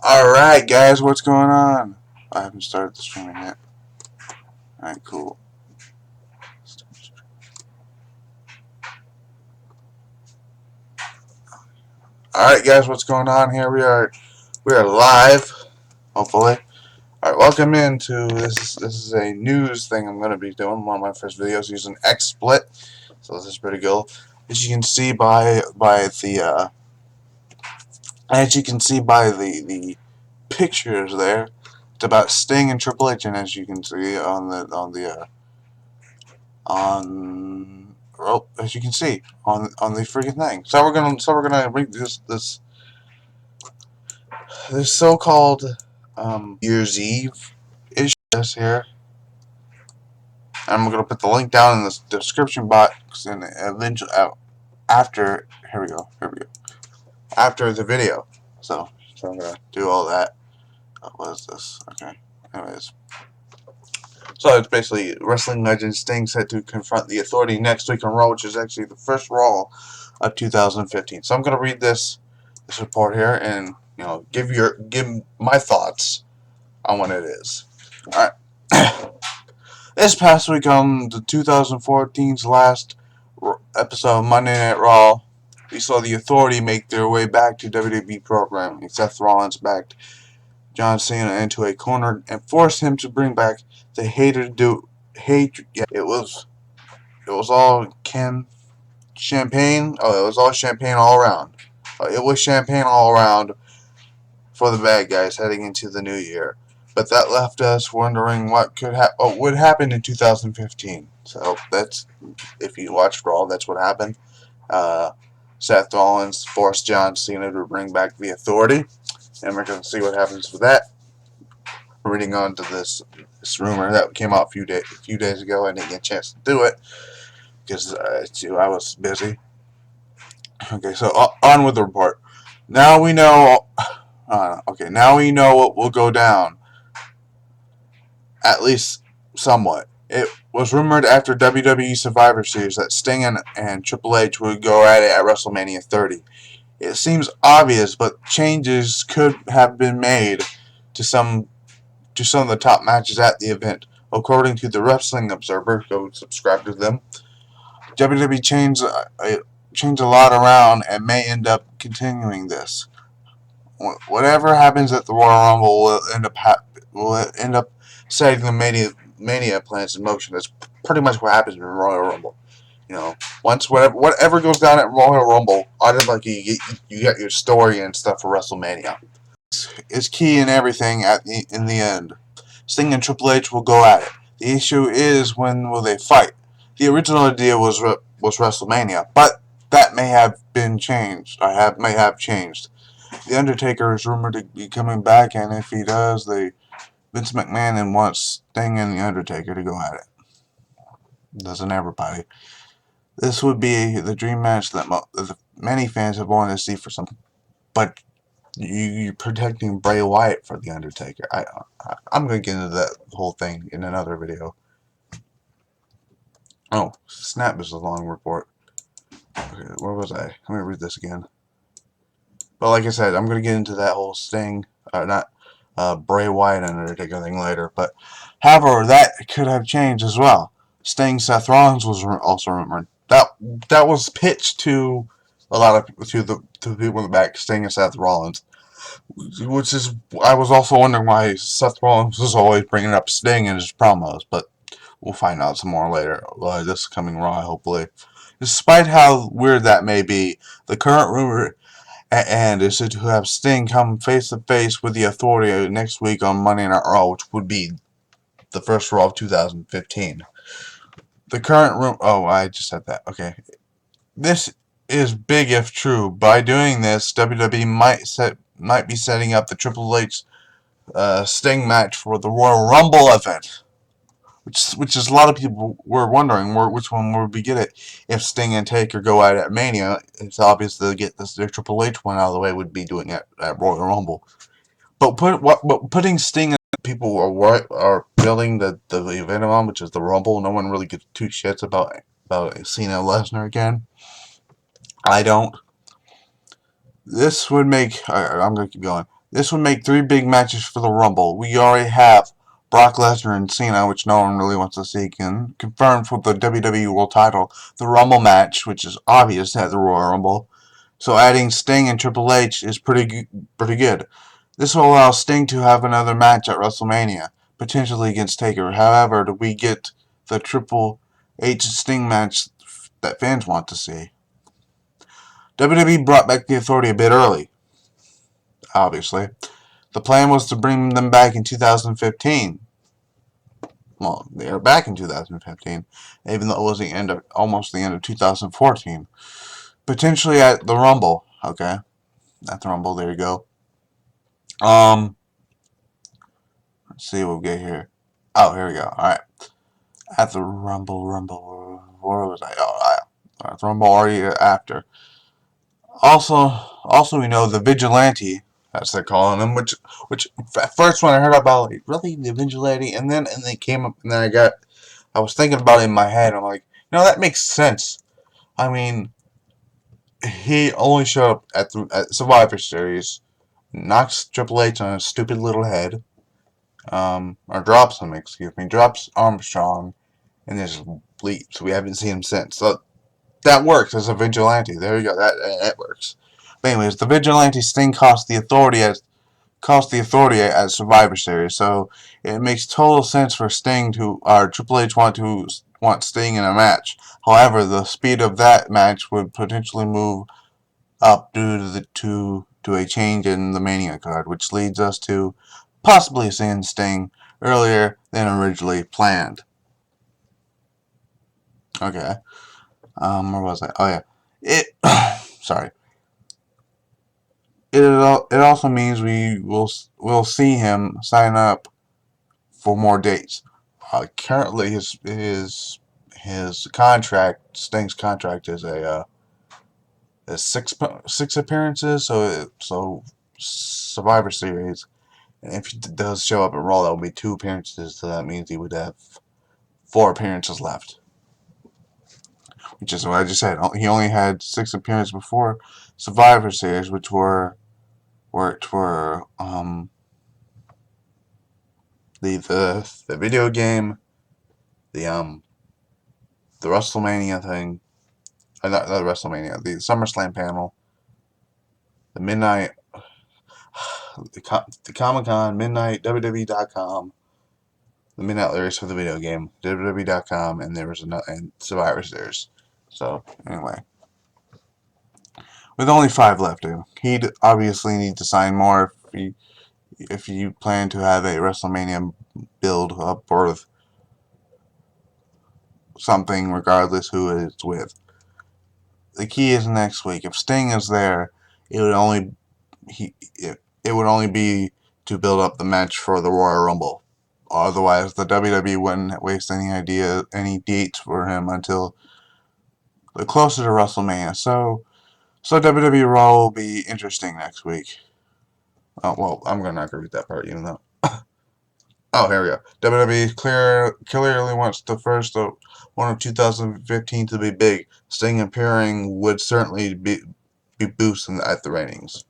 Alright, guys, what's going on? I haven't started the streaming yet. Alright, cool. Alright, guys, what's going on here? We are live, hopefully. Alright, welcome into this is a news thing I'm going to be doing. One of my first videos using XSplit. So this is pretty cool. As you can see by the pictures there, it's about Sting and Triple H, and as you can see as you can see on the freaking thing. So we're gonna read this so-called Year's Eve issue here. I'm gonna put the link down in the description box, and eventually after here we go after the video. So I'm gonna do all that. What is this? Okay. Anyways. So it's basically wrestling legend Sting set to confront the Authority next week on Raw, which is actually the first Raw of 2015. So I'm gonna read this report here and give my thoughts on what it is. All right. This past week on the 2014's last episode of Monday Night Raw, we saw the Authority make their way back to WWE programming. Seth Rollins backed John Cena into a corner and forced him to bring back the Yeah, it was all champagne. Oh, it was all champagne all around. It was champagne all around for the bad guys heading into the new year. But that left us wondering what would happen in 2015. So that's, if you watched Raw, that's what happened. Seth Rollins forced John Cena to bring back the Authority, and we're going to see what happens with that. Reading on to this rumor that came out a few days ago. I didn't get a chance to do it because I was busy. Okay, so on with the report. Now we know. Now we know what will go down. At least somewhat. It was rumored after WWE Survivor Series that Sting and Triple H would go at it at WrestleMania 30. It seems obvious, but changes could have been made to some of the top matches at the event. According to the Wrestling Observer, go subscribe to them, WWE changed a lot around and may end up continuing this. Whatever happens at the Royal Rumble will end up setting the Mania plans in motion. That's pretty much what happens in Royal Rumble. Once whatever goes down at Royal Rumble, automatically you get your story and stuff for WrestleMania. Is key in everything in the end. Sting and Triple H will go at it. The issue is, when will they fight? The original idea was WrestleMania, but that may have been changed. May have changed. The Undertaker is rumored to be coming back, and if he does, Vince McMahon wants Sting and the Undertaker to go at it. Doesn't everybody? This would be the dream match that many fans have wanted to see for some, but you're protecting Bray Wyatt for the Undertaker. I'm gonna get into that whole thing in another video. Oh, snap is a long report. Okay, where was I? Let me read this again. But like I said, I'm gonna get into that whole Sting, Bray Wyatt and Undertaker thing later. But however, that could have changed as well. Sting Seth Rollins was also rumored. That was pitched to a lot of people, to the people in the back, Sting and Seth Rollins. Which is, I was also wondering why Seth Rollins was always bringing up Sting in his promos, but we'll find out some more later. This coming Raw, hopefully. Despite how weird that may be, the current rumor is to have Sting come face to face with the Authority next week on Monday Night Raw, which would be the first Raw of 2015. The current rumor. Oh, I just said that. Okay. This is big if true. By doing this, WWE might be setting up the Triple H Sting match for the Royal Rumble event, which is a lot of people were wondering which one would we get it if Sting and Taker go at Mania. It's obvious to get the Triple H one out of the way would be doing it at Royal Rumble, but putting Sting. People are building the event on, which is the Rumble. No one really gives two shits about Cena Lesnar again. I don't. This would make. I'm gonna keep going. This would make 3 big matches for the Rumble. We already have Brock Lesnar and Cena, which no one really wants to see again, confirmed for the WWE World Title. The Rumble match, which is obvious at the Royal Rumble. So adding Sting and Triple H is pretty good. This will allow Sting to have another match at WrestleMania, potentially against Taker. However, do we get the Triple H Sting match that fans want to see? WWE brought back the Authority a bit early, obviously. The plan was to bring them back in 2015. Well, they are back in 2015, even though it was almost the end of 2014. Potentially at the Rumble. Okay, at the Rumble. There you go. Let's see what we get here. Oh, here we go. All right, at the Rumble. Where was I? Oh, at the Rumble already after. Also, we know the Vigilante. That's they're calling him. Which at first when I heard about really the Vigilante, and they came up, and then I was thinking about it in my head. I'm like, that makes sense. I mean, he only showed up at Survivor Series, knocks Triple H on his stupid little head, or drops him. Excuse me, drops Armstrong, and just leaves. We haven't seen him since. So that works as a vigilante. There you go. That works. But anyways, the vigilante Sting cost the Authority at Survivor Series. So it makes total sense for Sting or Triple H want Sting in a match. However, the speed of that match would potentially move up due to a change in the Mania card, which leads us to possibly seeing Sting earlier than originally planned. Okay. Where was I? Oh yeah. Sorry. It also means we'll see him sign up for more dates. Currently, his contract, Sting's contract, is six appearances. So Survivor Series, and if he does show up at Raw, that will be 2 appearances. So that means he would have 4 appearances left, which is what I just said. He only had 6 appearances before Survivor Series, which were the video game, the the WrestleMania thing, not the WrestleMania, the SummerSlam panel, the Midnight, the Comic Con, Midnight, WWE.com, the Midnight Lyrics for the video game, WWE.com, and there was and Survivor Series. So anyway, with only 5 left, he'd obviously need to sign more if you plan to have a WrestleMania build up or something, regardless who it's with. The key is next week. If Sting is there, it would only it would only be to build up the match for the Royal Rumble. Otherwise, the WWE wouldn't waste any dates for him until closer to WrestleMania. So WWE Raw will be interesting next week. Oh well, I'm gonna not agree with that part, even though. Oh, here we go. WWE clearly wants the first one of 2015 to be big. Sting appearing would certainly be boosting at the ratings.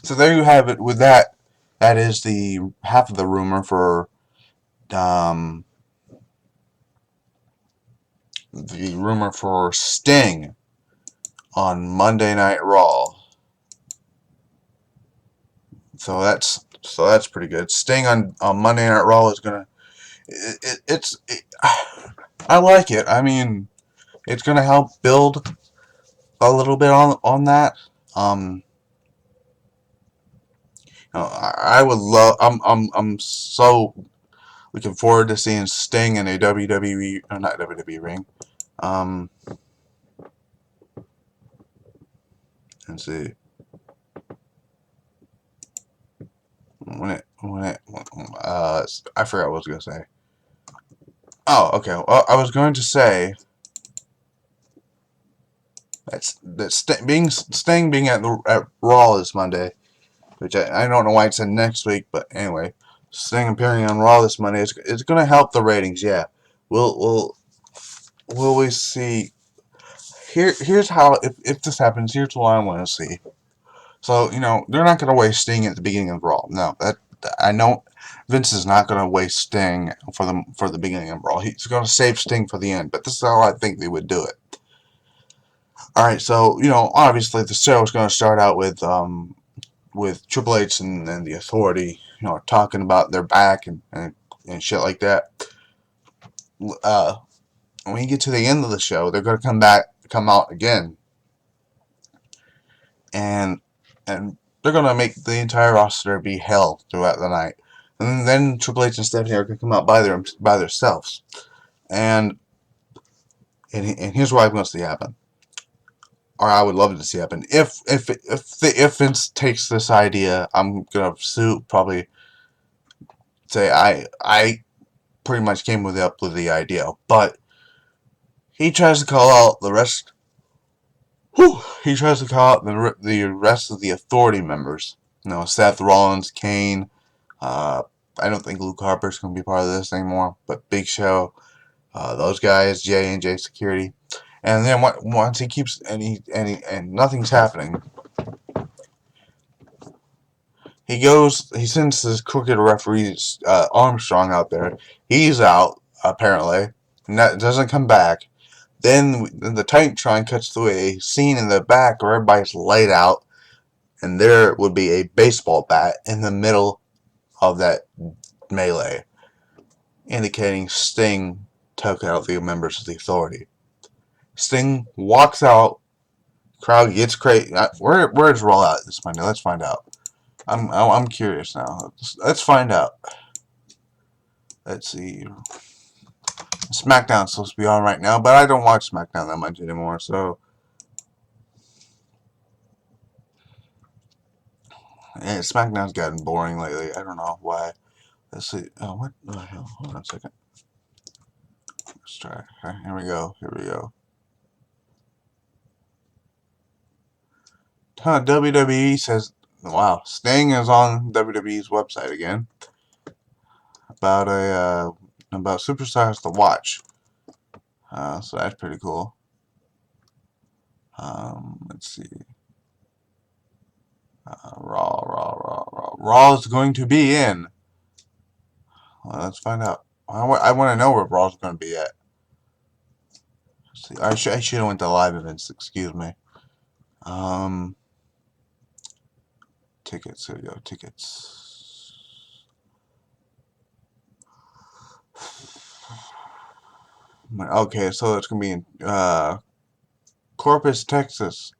So there you have it. With that, that is the half of the rumor for Sting on Monday Night Raw. So that's pretty good. Sting on Monday Night Raw is gonna. I like it. I mean, it's gonna help build a little bit on that. I would love. I'm so looking forward to seeing Sting in a WWE or not WWE ring. Um, let's see. I forgot what I was gonna say. Oh, okay. Well, I was going to say Sting being at Raw this Monday, which I don't know why it said next week, but anyway, Sting appearing on Raw this Monday it's going to help the ratings. Yeah, will we see? Here's how if this happens. Here's what I want to see. So, you know, they're not going to waste Sting at the beginning of Raw. No, that I know Vince is not going to waste Sting for the beginning of Raw. He's going to save Sting for the end, but this is how I think they would do it. All right, so, you know, obviously the show is going to start out with Triple H and the Authority, you know, talking about their back and shit like that. When you get to the end of the show, they're going to come out again, and they're going to make the entire roster be hell throughout the night. And then Triple H and Stephanie are going to come out by themselves. And here's what I'm going to see happen, or I would love to see happen. If Vince takes this idea, I'm going to probably say I pretty much came up with the idea, but he tries to call out the rest. He tries to call out the rest of the Authority members. You know, Seth Rollins, Kane. Uh, I don't think Luke Harper's going to be part of this anymore, but Big Show, those guys, J&J Security, and then once he keeps and nothing's happening, he sends this crooked referee Armstrong out there. He's out apparently, and that doesn't come back. Then the Titantron cuts to a scene in the back where everybody's laid out, and there would be a baseball bat in the middle of that melee, indicating Sting took out the members of the Authority. Sting walks out, crowd gets crazy. Where's Raw at this Monday? Let's find out. I'm curious now. Let's find out. Let's see. SmackDown's supposed to be on right now, but I don't watch SmackDown that much anymore, so. Yeah, SmackDown's gotten boring lately. I don't know why. Let's see. Oh, what the hell? Hold on a second. Let's try. Okay, here we go. Here we go. WWE says, wow, Sting is on WWE's website again about about superstars to watch. So that's pretty cool. Let's see. Raw is going to be in. Well, let's find out. I want to know where Raw's going to be at. Let's see. I should have went to live events. Excuse me. Tickets. Here we go. Tickets. Okay, so it's gonna be in Corpus, Texas.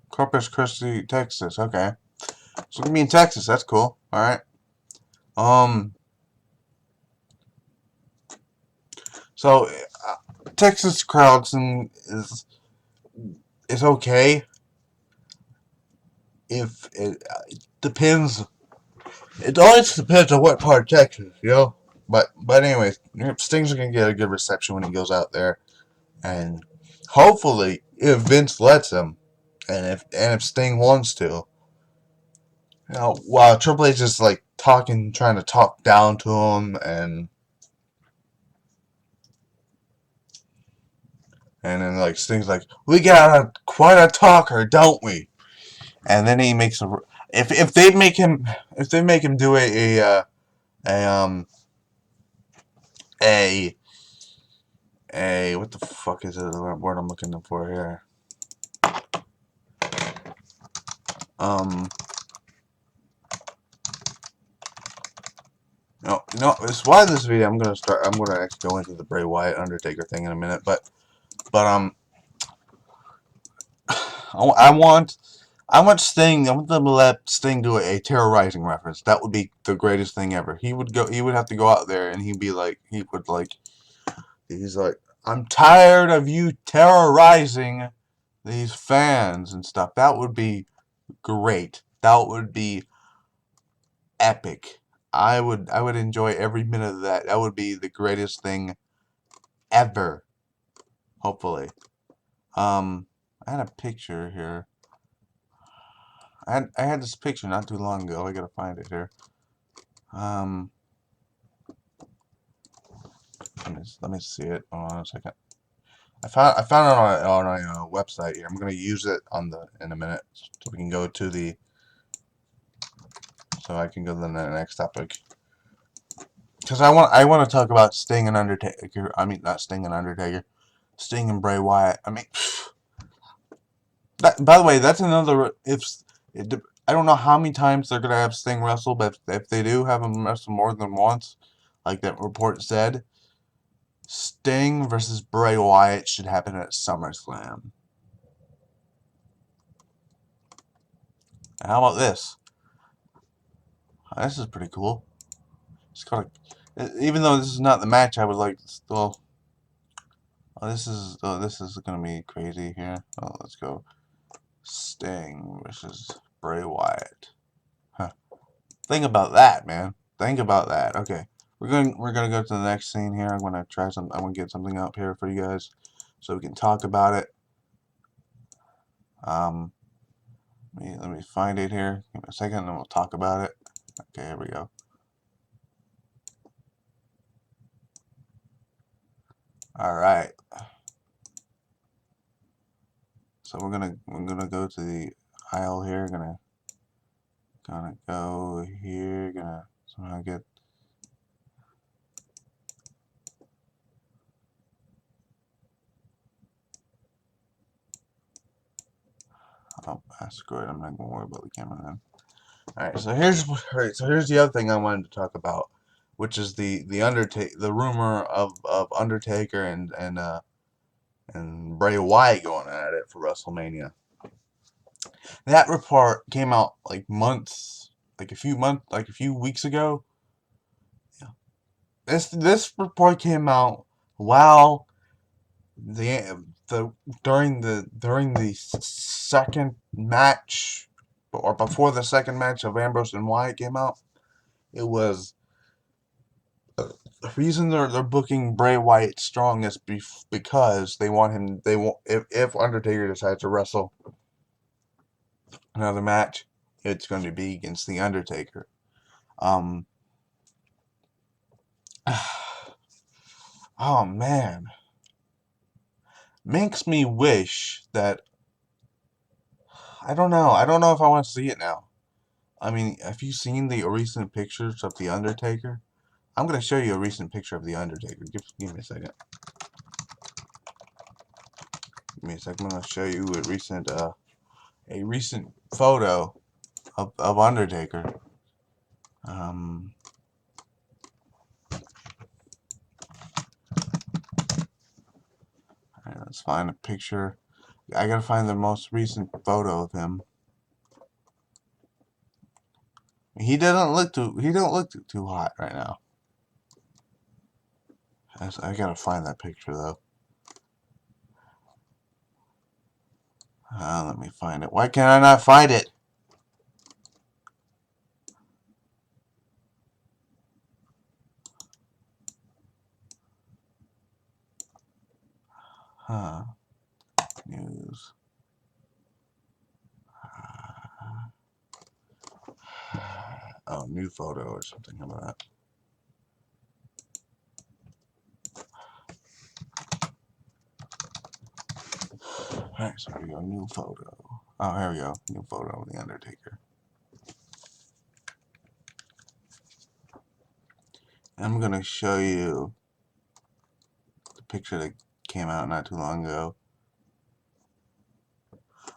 Corpus Christi, Texas. Okay, so it's gonna be in Texas. That's cool. All right. So Texas crowds is okay. If it depends, it always depends on what part of Texas, you know. But anyways, Sting's gonna get a good reception when he goes out there, and hopefully, if Vince lets him, and if Sting wants to, you know, while Triple H is like trying to talk down to him, and then like Sting's like, we got quite a talker, don't we? And then he makes if they make him do a what the fuck is it, the word I'm looking for here? No, it's why this video I'm gonna actually go into the Bray Wyatt Undertaker thing in a minute, but I want Sting. I want them to let Sting do a terrorizing reference. That would be the greatest thing ever. He would have to go out there and he's like, I'm tired of you terrorizing these fans and stuff. That would be great. That would be epic. I would enjoy every minute of that. That would be the greatest thing ever. Hopefully. I had a picture here. I had this picture not too long ago. I gotta find it here. Let me see it. Hold on a second. I found it on a website here. I'm gonna use it in a minute, so we can go to the so I can go to the next topic. Because I want to talk about Sting and Undertaker. I mean, not Sting and Undertaker. Sting and Bray Wyatt. I mean, by the way, that's another. I don't know how many times they're gonna have Sting wrestle, but if they do have him wrestle more than once, like that report said, Sting versus Bray Wyatt should happen at SummerSlam. And how about this? This is pretty cool. It's got even though this is not the match I would like to still. This is gonna be crazy here. Oh, let's go. Sting versus Bray Wyatt. Huh. Think about that, man. Think about that. Okay. We're gonna go to the next scene here. I'm gonna get something up here for you guys so we can talk about it. Let me find it here. Give me a second and we'll talk about it. Okay, here we go. Alright. So we're gonna go to the aisle here, gonna go here, gonna somehow get oh, screw it. I'm not gonna worry about the camera then. Alright, so here's the other thing I wanted to talk about, which is the rumor of Undertaker and Bray Wyatt going at it for WrestleMania. That report came out like a few weeks ago. Yeah. This report came out while during the second match or before the second match of Ambrose and Wyatt came out. It was the reason they're booking Bray Wyatt strong is because they want him. They want if Undertaker decides to wrestle another match, it's going to be against the Undertaker. Oh man, makes me wish that I don't know. I don't know if I want to see it now. I mean, have you seen the recent pictures of the Undertaker? I'm going to show you a recent picture of the Undertaker. Give me a second. Give me a second. I'm going to show you a recent photo of Undertaker. Alright, let's find a picture. I gotta find the most recent photo of him. He don't look too hot right now. I gotta find that picture though. Let me find it. Why can't I not find it? Huh. News. Oh, new photo or something about that. Alright, so here we go. New photo. Oh, here we go. New photo of the Undertaker. I'm gonna show you the picture that came out not too long ago.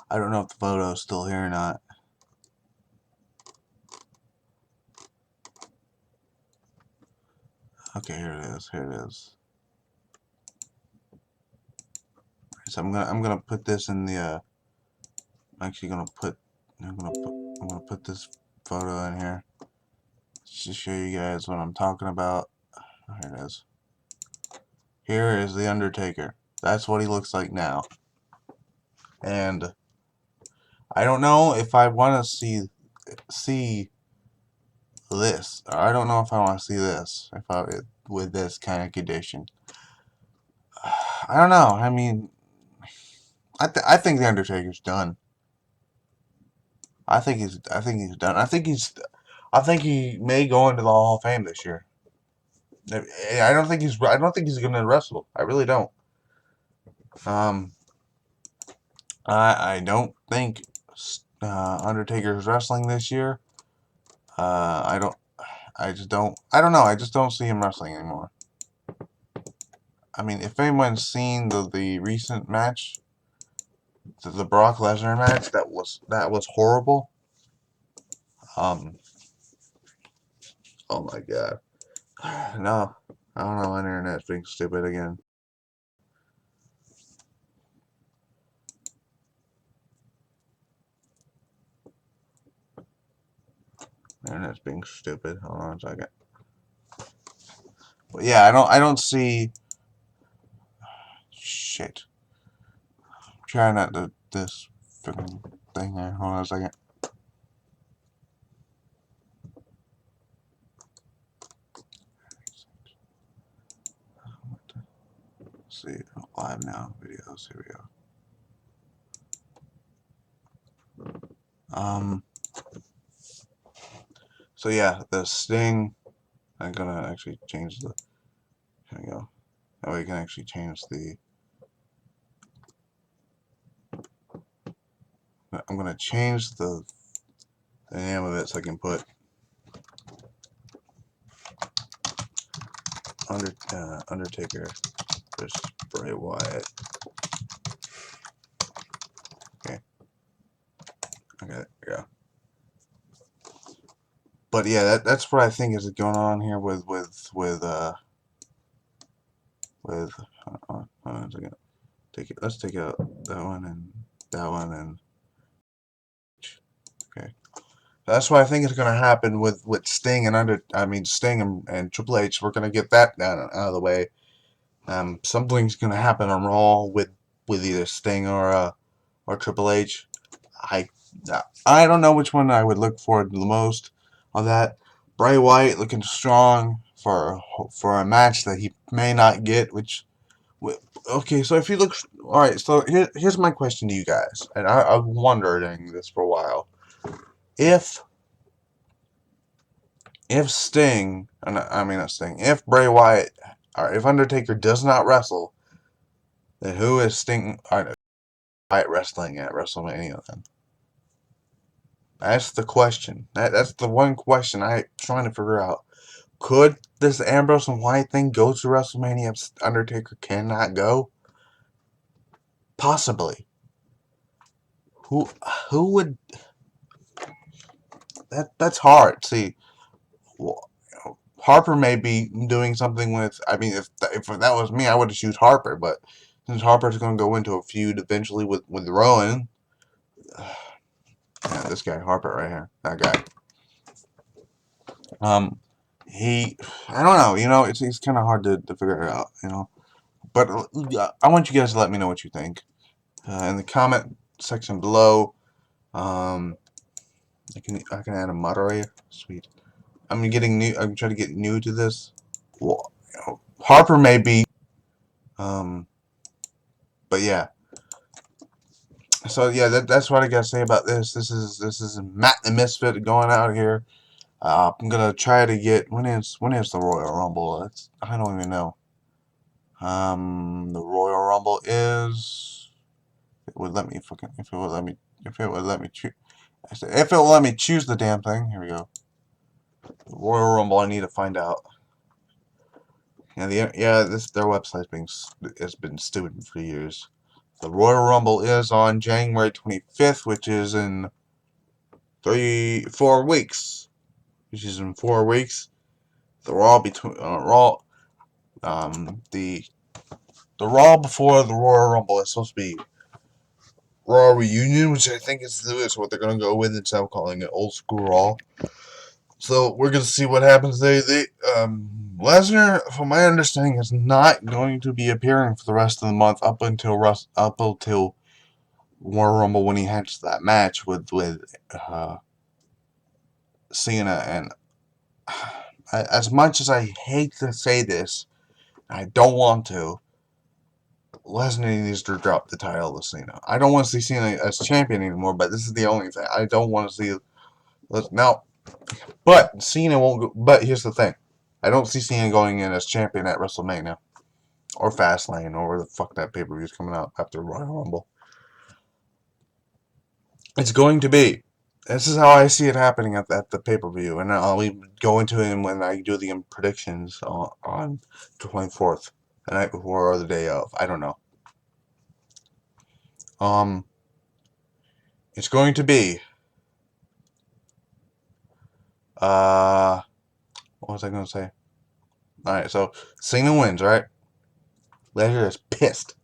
I don't know if the photo is still here or not. Okay, here it is. Here it is. So I'm gonna put this in the. I'm actually gonna put this photo in here to show you guys what I'm talking about. Here it is. Here is the Undertaker. That's what he looks like now. And I don't know if I want to see this. Or I don't know if I want to see this with this kind of condition. I don't know. I mean, I think the Undertaker's done. I think he's done. I think he may go into the Hall of Fame this year. I don't think he's going to wrestle. I really don't. I don't think Undertaker's wrestling this year. I don't know. I just don't see him wrestling anymore. I mean, if anyone's seen the recent match, the Brock Lesnar match, that was horrible. Oh my god. No, I don't know. My internet's being stupid again. Internet's being stupid. Hold on a second. But yeah, I don't see. Shit. I'm trying not to this freaking thing there. Hold on a second. Let's see, live now videos. Here we go. So yeah, the Sting. I'm gonna actually change the. Here we go. That way you can actually change the. I'm gonna change the name of it so I can put Undertaker versus Bray Wyatt. Okay. Okay, there we go. But yeah, that's what I think is going on here with hold on a second. Let's take out that one and that one and okay. That's what I think is going to happen with Sting and Sting and Triple H. We're going to get that out of the way. Something's going to happen on Raw with either Sting or Triple H. I I don't know which one I would look forward to the most on that. Bray Wyatt looking strong for a match that he may not get. Okay, so if he looks all right, so here's my question to you guys, and I've wondering this for a while. If Sting, I mean not Sting, if Bray Wyatt, or if Undertaker does not wrestle, then who is Sting or Wyatt wrestling at WrestleMania then? That's the question. That's the one question I'm trying to figure out. Could this Ambrose and Wyatt thing go to WrestleMania if Undertaker cannot go? Possibly. Who would? That's hard. See, Harper may be doing something with. I mean, if that was me, I would have choose Harper. But since Harper's going to go into a feud eventually with Rowan, yeah, this guy Harper right here, that guy. I don't know. It's kind of hard to figure it out. But I want you guys to let me know what you think in the comment section below. I can add a moderator. Sweet. I'm trying to get new to this. Well, Harper may be. But yeah. So yeah, that's what I gotta say about this. This is Matt the Misfit going out here. I'm gonna try to get when is the Royal Rumble? I don't even know. The Royal Rumble is. It would let me fucking if it would let me choose. If it will let me choose the damn thing. Here we go. The Royal Rumble. I need to find out. Their website's has been stupid for years. The Royal Rumble is on January 25th, which is in 4 weeks. Which is in 4 weeks. The Raw between the Raw before the Royal Rumble is supposed to be Raw Reunion, which I think is what they're gonna go with instead of calling it Old School Raw. So we're gonna see what happens. Lesnar, from my understanding, is not going to be appearing for the rest of the month up until Royal Rumble when he heads to that match with Cena. And as much as I hate to say this, I don't want to. Lesnar needs to drop the title to Cena. I don't want to see Cena as champion anymore, but this is the only thing. I don't want to see now. But Cena won't go. But here's the thing. I don't see Cena going in as champion at WrestleMania. Or Fastlane, or where the fuck that pay-per-view is coming out after Royal Rumble. It's going to be This is how I see it happening at the pay-per-view, and I'll go into it when I do the predictions on the 24th, the night before or the day of. I don't know. It's going to be what was I going to say? All right, so Cena wins, right? Lesnar is pissed.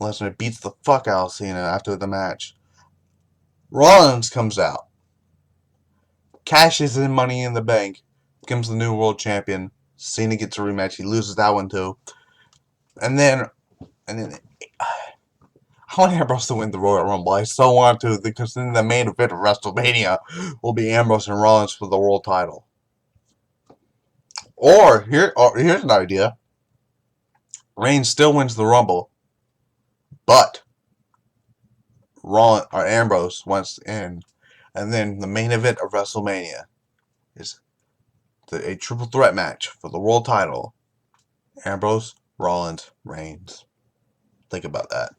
Lesnar beats the fuck out of Cena after the match. Rollins comes out, cashes in Money in the Bank, becomes the new world champion. Cena gets a rematch. He loses that one too. And then I want Ambrose to win the Royal Rumble. I so want to, because then the main event of WrestleMania will be Ambrose and Rollins for the world title. Or here's an idea. Reigns still wins the Rumble, but Ambrose wants in, and then the main event of WrestleMania is a triple threat match for the world title. Ambrose, Rollins, Reigns. Think about that.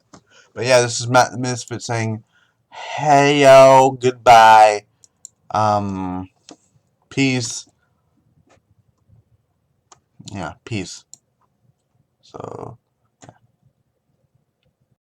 But yeah, this is Matt the Misfit saying, "Hey yo, goodbye. Peace." Yeah, peace. So